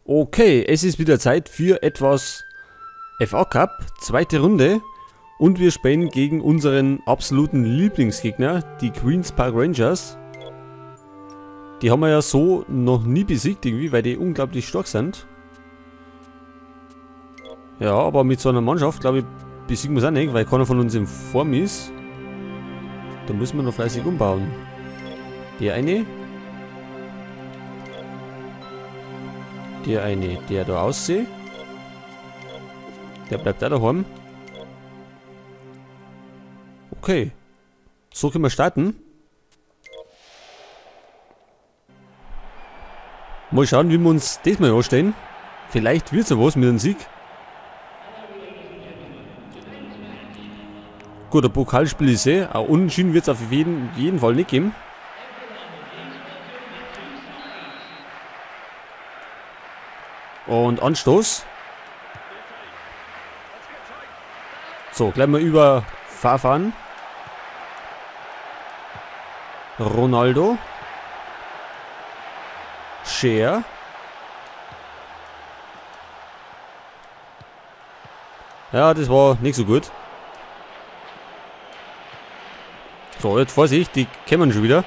Okay, es ist wieder Zeit für etwas FA Cup, zweite Runde. Und wir spielen gegen unseren absoluten Lieblingsgegner, die Queen's Park Rangers. Die haben wir ja so noch nie besiegt irgendwie, weil die unglaublich stark sind. Ja, aber mit so einer Mannschaft, glaube ich, besiegen wir es auch nicht, weil keiner von uns in Form ist. Da müssen wir noch fleißig umbauen. Der eine. Der eine, der da aussieht. Der bleibt da daheim. Okay. So können wir starten. Mal schauen, wie wir uns diesmal anstellen. Vielleicht wird es ja was mit einem Sieg. Gut, ein Pokalspiel ist auch unentschieden wird es auf jeden Fall nicht geben. Und Anstoß. So, gleich mal über Fahrfahren. Ronaldo. Scher. Ja, das war nicht so gut. So, jetzt Vorsicht, die kämen schon wieder.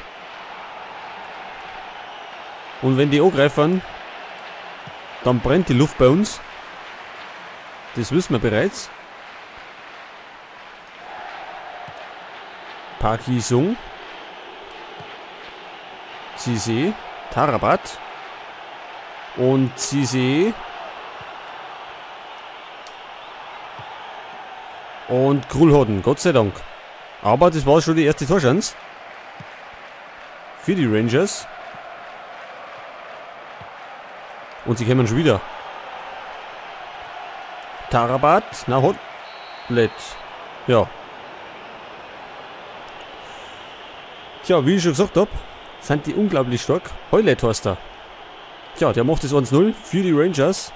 Und wenn die angreifen, dann brennt die Luft bei uns. Das wissen wir bereits. Park Ji-sung. Cissé. Tarabat. Und Cissé. Und Krulhoden, Gott sei Dank. Aber das war schon die erste Torchance. Für die Rangers. Und sie kommen schon wieder. Tarabat. Na, Hotlet. Ja. Tja, wie ich schon gesagt habe, sind die unglaublich stark. Hotlet heißt er. Tja, der macht das 1-0 für die Rangers.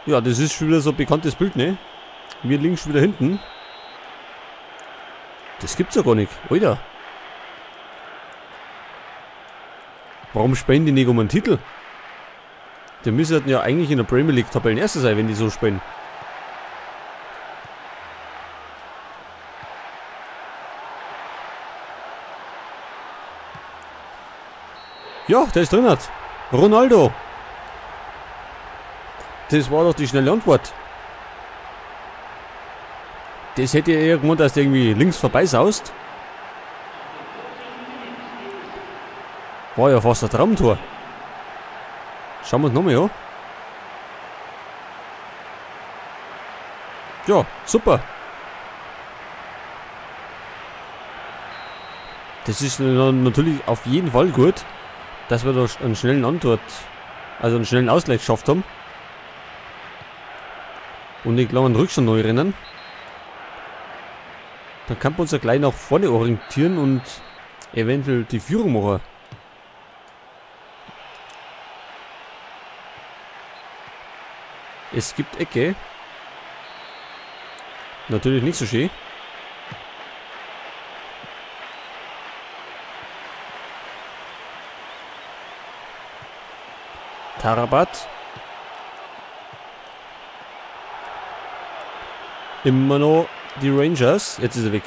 Ja, das ist schon wieder so ein bekanntes Bild, ne? Wir liegen schon wieder hinten. Das gibt's ja gar nicht. Alter. Warum spielen die nicht um einen Titel? Die müssten ja eigentlich in der Premier League Tabellenerster sein, wenn die so spielen. Ja, der ist drin. Ronaldo. Das war doch die schnelle Antwort. Das hätte ja irgendwann, dass der irgendwie links vorbei saust. War ja fast ein Traumtor. Schauen wir uns nochmal an. Ja, super. Das ist natürlich auf jeden Fall gut, dass wir da einen schnellen Antwort, also einen schnellen Ausgleich geschafft haben. Und nicht lange einen Rückstand neu rennen. Dann kann man uns ja gleich nach vorne orientieren und eventuell die Führung machen. Es gibt Ecke. Natürlich nicht so schön. Tarabat. Immer noch die Rangers. Jetzt ist er weg.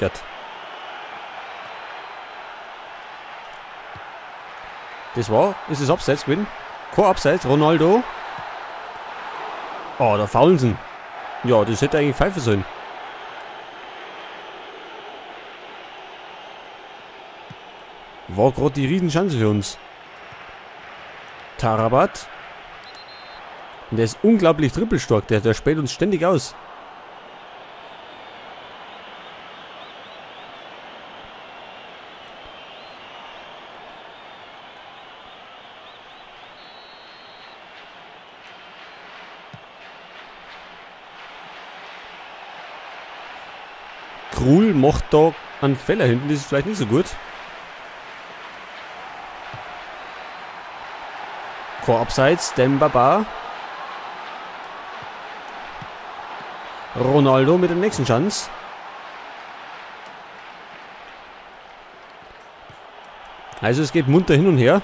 Das war. Ist es Abseits gewesen? Kein Abseits. Ronaldo. Oh, da faulen sie. Ja, das hätte eigentlich pfeifen sollen. War gerade die Riesenchance für uns. Tarabat. Und der ist unglaublich trippelstark. Der spielt uns ständig aus. Krul macht da einen Fehler hinten, das ist vielleicht nicht so gut. Kein Abseits, Dembaba. Ronaldo mit der nächsten Chance. Also es geht munter hin und her.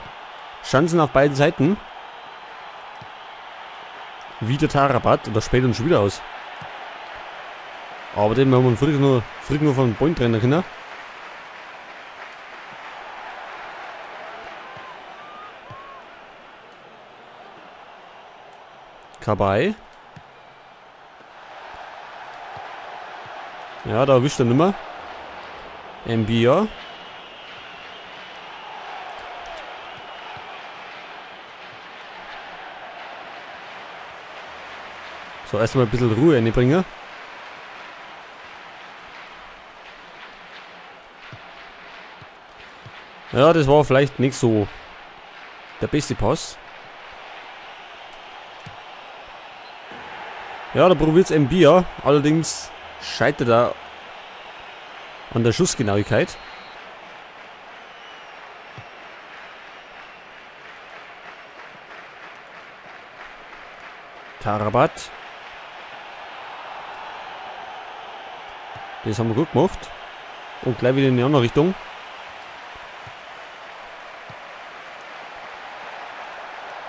Chancen auf beiden Seiten. Wieder Tarabat und das spielt uns schon wieder aus. Aber den haben wir früher nur von Point trennen können. Kabay. Ja, da erwischt er nimmer. Mbia. So, erstmal ein bisschen Ruhe reinbringen. Ja, das war vielleicht nicht so der beste Pass. Ja, da probiert es Mbia. Allerdings scheitert er an der Schussgenauigkeit. Tarabat. Das haben wir gut gemacht. Und gleich wieder in die andere Richtung.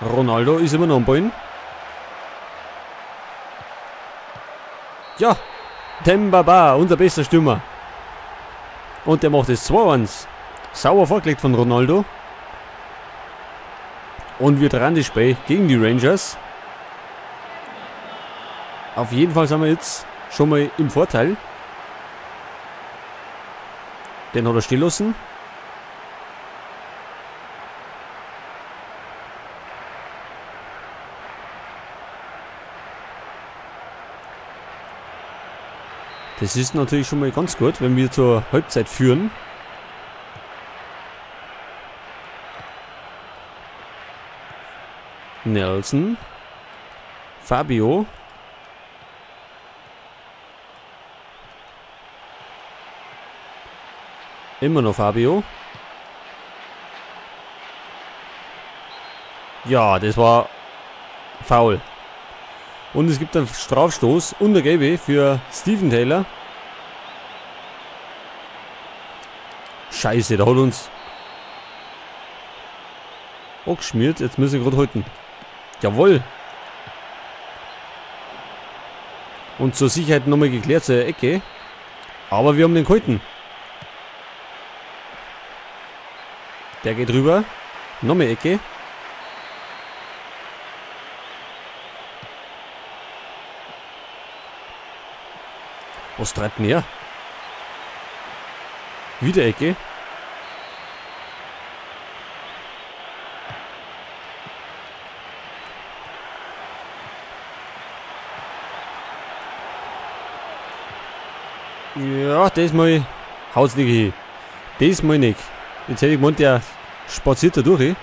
Ronaldo ist immer noch am Ballen. Ja, Dembaba, unser bester Stürmer. Und der macht es 2-1. Sauer vorgelegt von Ronaldo. Und wir dran das Spiel gegen die Rangers. Auf jeden Fall sind wir jetzt schon mal im Vorteil. Den hat er stehen lassen. Das ist natürlich schon mal ganz gut, wenn wir zur Halbzeit führen. Nelson. Fabio. Immer noch Fabio. Ja, das war faul. Und es gibt einen Strafstoß und der Gelbe für Steven Taylor. Scheiße, da hat uns auch geschmiert. Jetzt müssen wir gerade halten. Jawohl. Und zur Sicherheit nochmal geklärt zur Ecke. Aber wir haben den gehalten. Der geht rüber. Nochmal Ecke. Was treibt mehr? Wieder Ecke. Ja, das mal haut's nicht hin. Das mal nicht. Jetzt hätte ich gemeint, der spaziert da durch.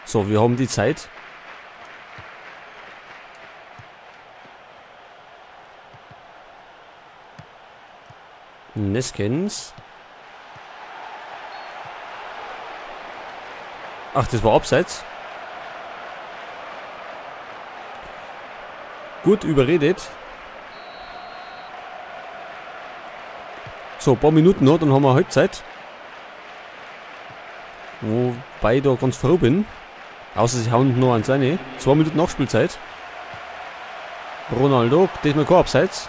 So, wir haben die Zeit. Neskens. Ach, das war abseits. Gut überredet. So, ein paar Minuten noch, dann haben wir Halbzeit. Wobei ich da ganz froh bin. Außer sie hauen noch an seine. 2 Minuten Nachspielzeit. Ronaldo, diesmal kein Abseits.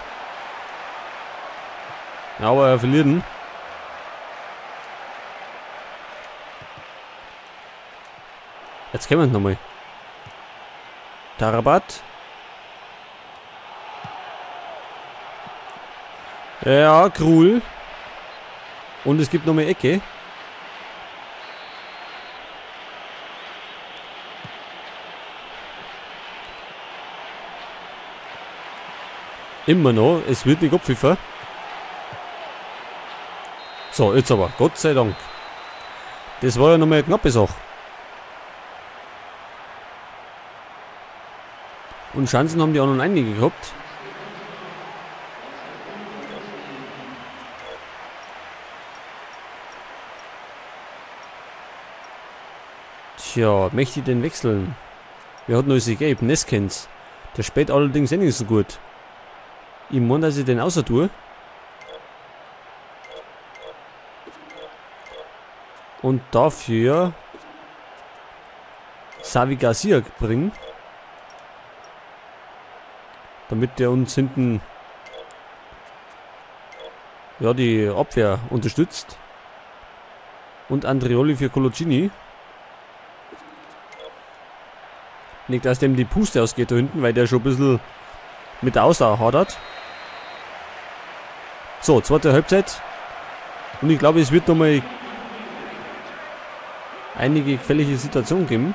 Aber er verliert ihn. Jetzt kommen wir nochmal. Tarabat. Ja, Krul. Und es gibt nochmal Ecke. Immer noch, es wird nicht abpfiffen. So, jetzt aber, Gott sei Dank. Das war ja nochmal eine knappe Sache. Und Chancen haben die anderen einige gehabt. Tja, möchte ich den wechseln? Wer hat noch sie gelb? Neskens. Der spielt allerdings eh nicht so gut. Ich meine, dass ich den außer tue. Und dafür Xavi Garcia bringen. Damit der uns hinten ja die Abwehr unterstützt. Und Andrioli für Coloccini. Nicht, dass dem die Puste ausgeht da hinten, weil der schon ein bisschen mit der Ausdauer hadert. So, zweite Halbzeit. Und ich glaube, es wird nochmal einige gefährliche Situationen geben.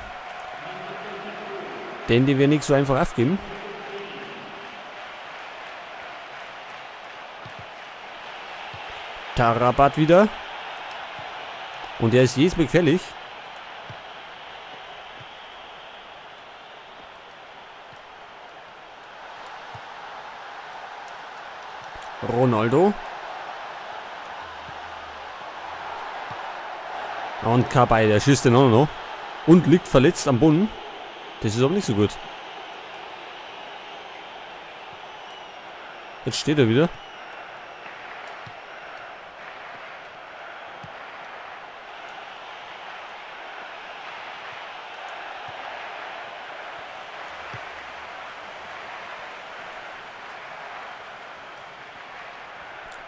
Denn die wir nicht so einfach aufgeben. Tarabat wieder. Und der ist jedes Mal gefährlich. Ronaldo. Und Kabay, der schießt den auch noch. Und liegt verletzt am Boden. Das ist aber nicht so gut. Jetzt steht er wieder.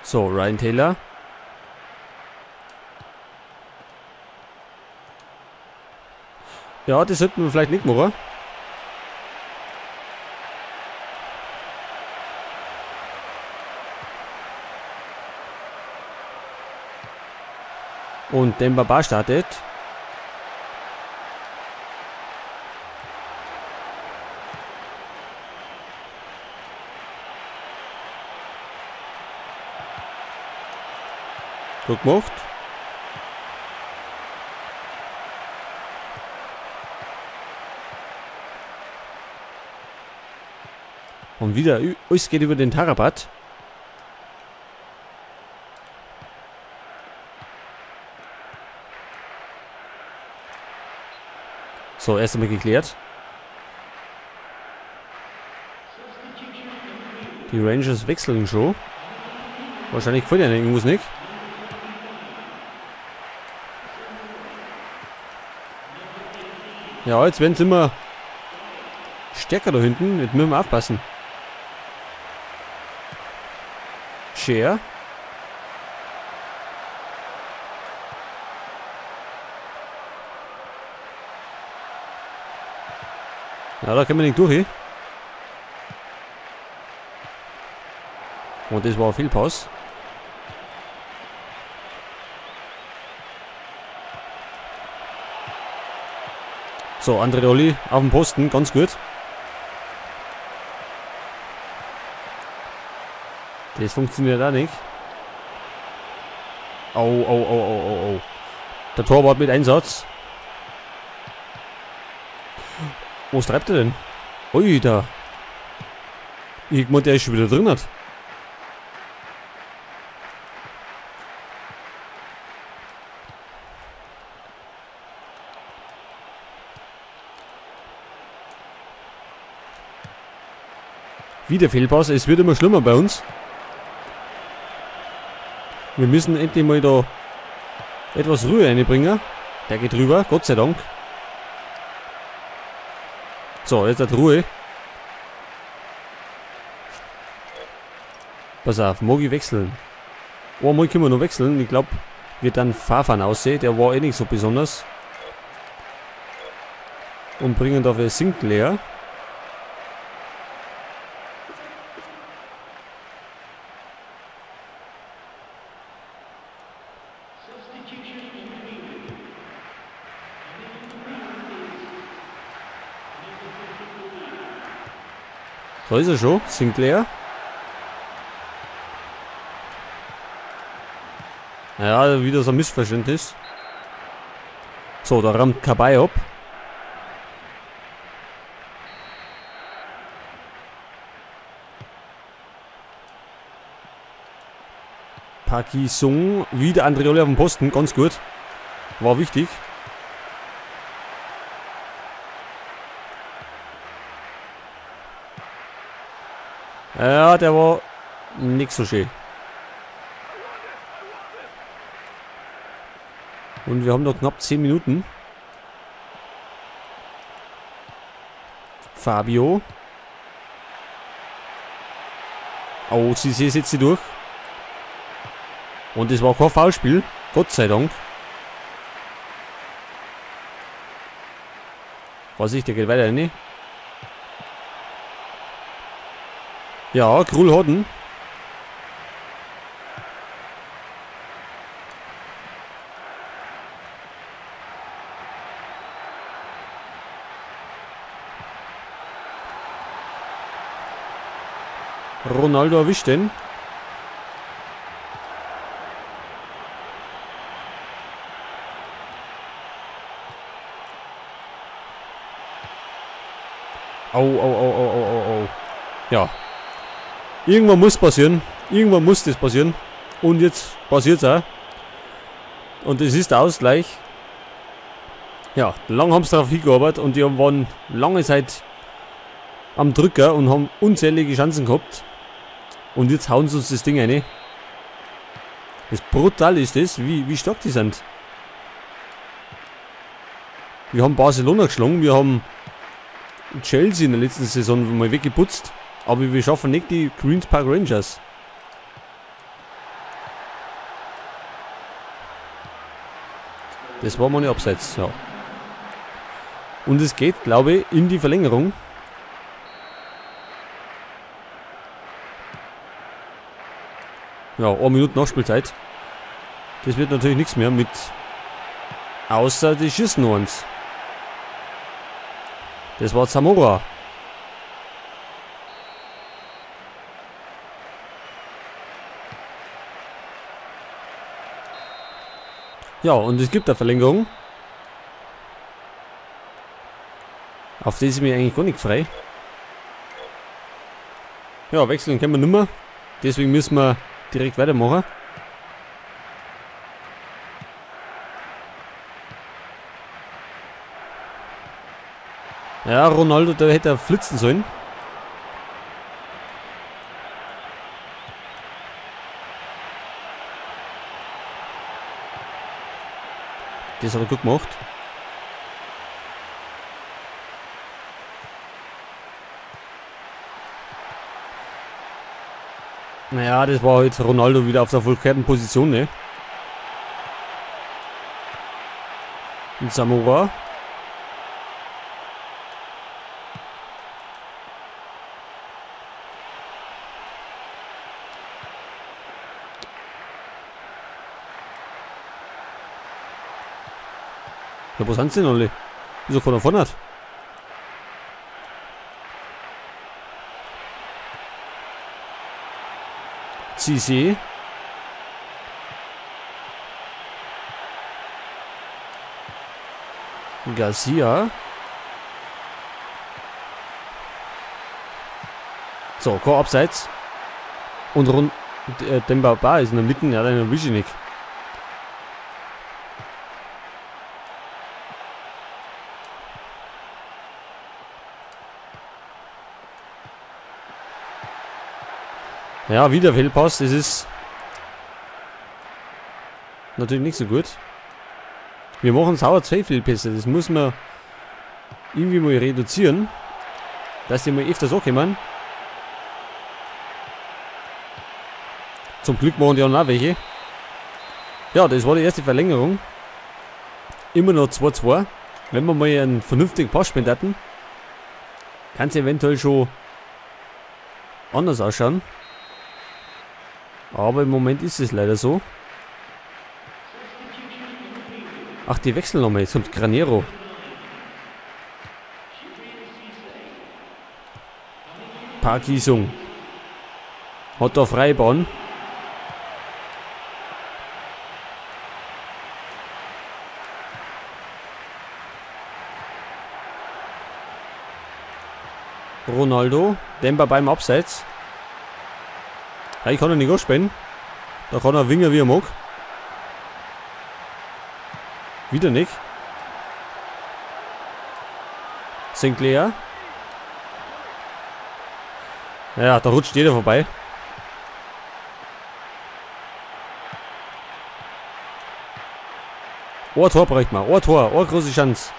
So, Ryan Taylor. Ja, das sollten wir vielleicht nicht machen. Und Dembaba startet. Gut gemacht. Und wieder, es geht über den Tarabat. So, erst einmal geklärt. Die Rangers wechseln schon. Wahrscheinlich gefällt ihnen irgendwas nicht. Ja, jetzt werden sie immer stärker da hinten. Jetzt müssen wir aufpassen. Share. Ja, da können wir nicht durch. Und das war ein Fehlpass. So, Andrioli auf dem Posten, ganz gut. Das funktioniert auch nicht. Au, au, au, au, au, au. Der Torwart mit Einsatz. Was treibt er denn? Ui, da. Ich meine, der ist schon wieder drin. Hat. Wieder Fehlpass. Es wird immer schlimmer bei uns. Wir müssen endlich mal da etwas Ruhe reinbringen. Der geht rüber, Gott sei Dank. So, jetzt hat Ruhe. Pass auf, mag ich wechseln. Einmal können wir noch wechseln. Ich glaube, wird dann Fafan aussehen. Der war eh nicht so besonders. Und bringen dafür Sinclair. Da ist er schon, Sinclair. Ja, wieder so ein Missverständnis. So, da rammt Kabay ab. Paki Sung, wieder Andrioli auf dem Posten, ganz gut. War wichtig. Ja, der war nicht so schön. Und wir haben noch knapp 10 Minuten. Fabio. Oh, sie setzt sie durch. Und es war kein Foulspiel. Gott sei Dank. Vorsicht, der geht weiter rein. Ja, Krul hat ihn. Ronaldo erwischt den. Au, au, au, au, au, au, au. Ja. Irgendwann muss passieren. Irgendwann muss das passieren. Und jetzt passiert es auch. Und es ist der Ausgleich. Ja, lang haben sie darauf hingearbeitet und die waren lange Zeit am Drücker und haben unzählige Chancen gehabt. Und jetzt hauen sie uns das Ding rein. Das brutal ist das, wie stark die sind. Wir haben Barcelona geschlagen, wir haben Chelsea in der letzten Saison mal weggeputzt. Aber wir schaffen nicht die Queen's Park Rangers. Das war mal eine Abseits, ja. Und es geht, glaube ich, in die Verlängerung. Ja, 1 Minute Nachspielzeit. Das wird natürlich nichts mehr mit. Außer die schießen uns. Das war Zamora. Ja, und es gibt eine Verlängerung. Auf die ist mir eigentlich gar nicht frei. Ja, wechseln können wir nicht mehr. Deswegen müssen wir direkt weitermachen. Ja, Ronaldo, der hätte flitzen sollen. Das hat er gut gemacht. Naja, das war halt Ronaldo wieder auf der verkehrten Position, ne? Und Zamora. Ja, wo sind sie denn alle? Wieso keiner vorne hat? Cissé. Garcia. So, kein Abseits. Und Dembaba ist in der Mitte, ja, den erwische ich nicht. Ja, wieder Fehlpass, das ist natürlich nicht so gut. Wir machen sauer 2 Fehlpässe, das muss man irgendwie mal reduzieren, dass die mal öfters ankommen. Zum Glück machen die auch welche. Ja, das war die erste Verlängerung. Immer noch 2-2. Wenn wir mal einen vernünftigen Pass spielen hätten, kann es eventuell schon anders ausschauen. Aber im Moment ist es leider so. Ach, die wechseln nochmal. Jetzt kommt Granero. Parkisung. Hat da Freibahn. Ronaldo. Demba beim Abseits. Ja, ich kann ihn nicht ausspielen. Da kann er wingen, wie er mag. Wieder nicht. Sinclair. Ja, da rutscht jeder vorbei. Tor bräuchte man. Tor, große Chance.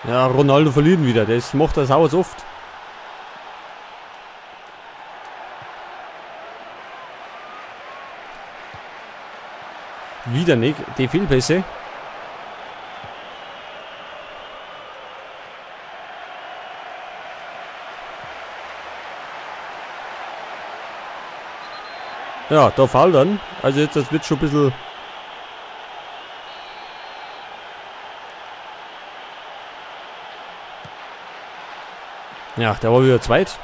Ja, Ronaldo verliert ihn wieder. Das macht das Haus oft. Wieder nicht. Die Fehlpässe. Ja, da Foul dann. Also jetzt das wird schon ein bisschen... Ja, der war wieder zweit.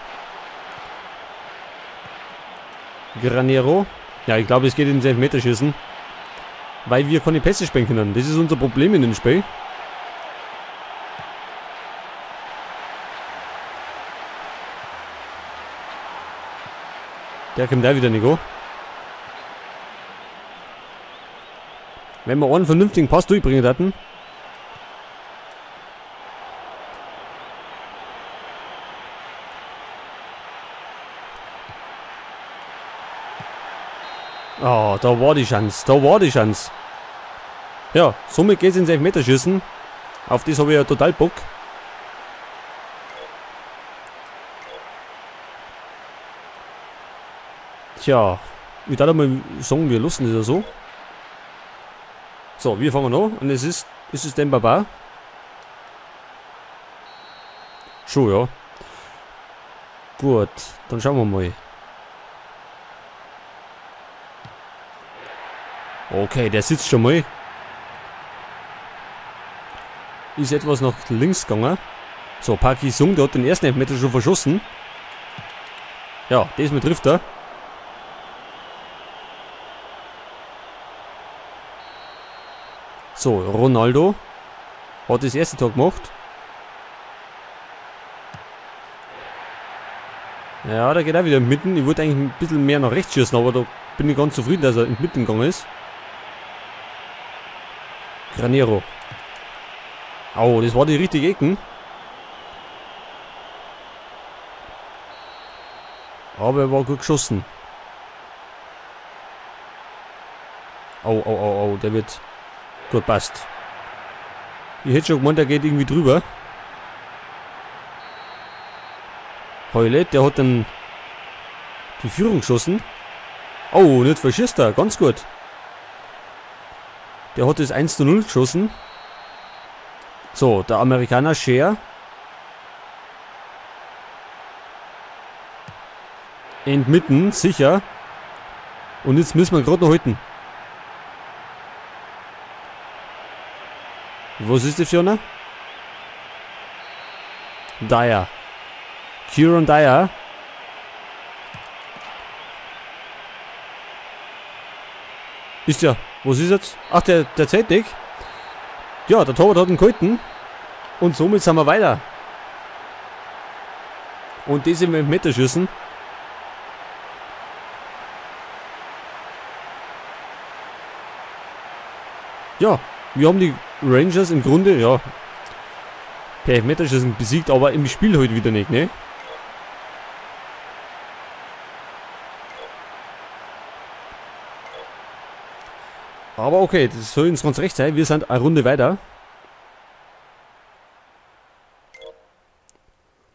Granero. Ja, ich glaube, es geht in den Elfmeterschießen. Weil wir keine Pässe spielen können. Das ist unser Problem in dem Spiel. Der kommt da wieder nicht an. Wenn wir einen vernünftigen Pass durchbringen hätten. Oh, da war die Chance. Da war die Chance. Ja, somit geht es ins Elfmeterschießen. Auf das habe ich ja total Bock. Tja, ich darf mal sagen, wir lassen das ja so. So, wir fangen an. Und es ist es denn Baba? Schon, ja. Gut, dann schauen wir mal. Okay, der sitzt schon mal. Ist etwas nach links gegangen. So, Park Ji-sung, der hat den ersten Elfmeter schon verschossen. Ja, diesmal trifft er. So, Ronaldo hat das erste Tor gemacht. Ja, da geht er wieder mitten. Ich wollte eigentlich ein bisschen mehr nach rechts schießen, aber da bin ich ganz zufrieden, dass er in mitten gegangen ist. Granero. Oh, das war die richtige Ecken. Aber er war gut geschossen. Oh, der wird... Gut, passt. Ich hätte schon gemeint, der geht irgendwie drüber. Heulet, der hat dann die Führung geschossen. Oh, nicht verschießt er, ganz gut. Der hat das 1:0 geschossen. So, der Amerikaner Scheer. Entmitten, sicher. Und jetzt müssen wir gerade noch halten. Was ist das für einer? Dyer. Kieran Dyer. Ist ja. Was ist jetzt? Ach, der zählt nicht. Ja, der Torwart hat ihn gehalten. Und somit sind wir weiter. Und das im Elfmeterschießen. Ja, wir haben die Rangers im Grunde, ja, per Elfmeterschießen besiegt, aber im Spiel heute wieder nicht, ne? Aber okay, das soll uns ganz recht sein. Wir sind eine Runde weiter.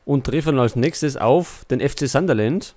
Und treffen als nächstes auf den FC Sunderland.